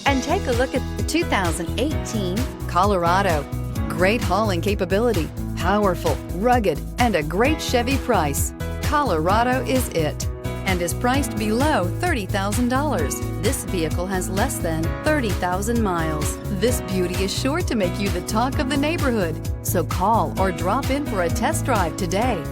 And take a look at the 2018 Colorado. Great hauling capability, powerful, rugged, and a great Chevy price. Colorado is it, and is priced below $30,000. This vehicle has less than 30,000 miles. This beauty is sure to make you the talk of the neighborhood. So call or drop in for a test drive today.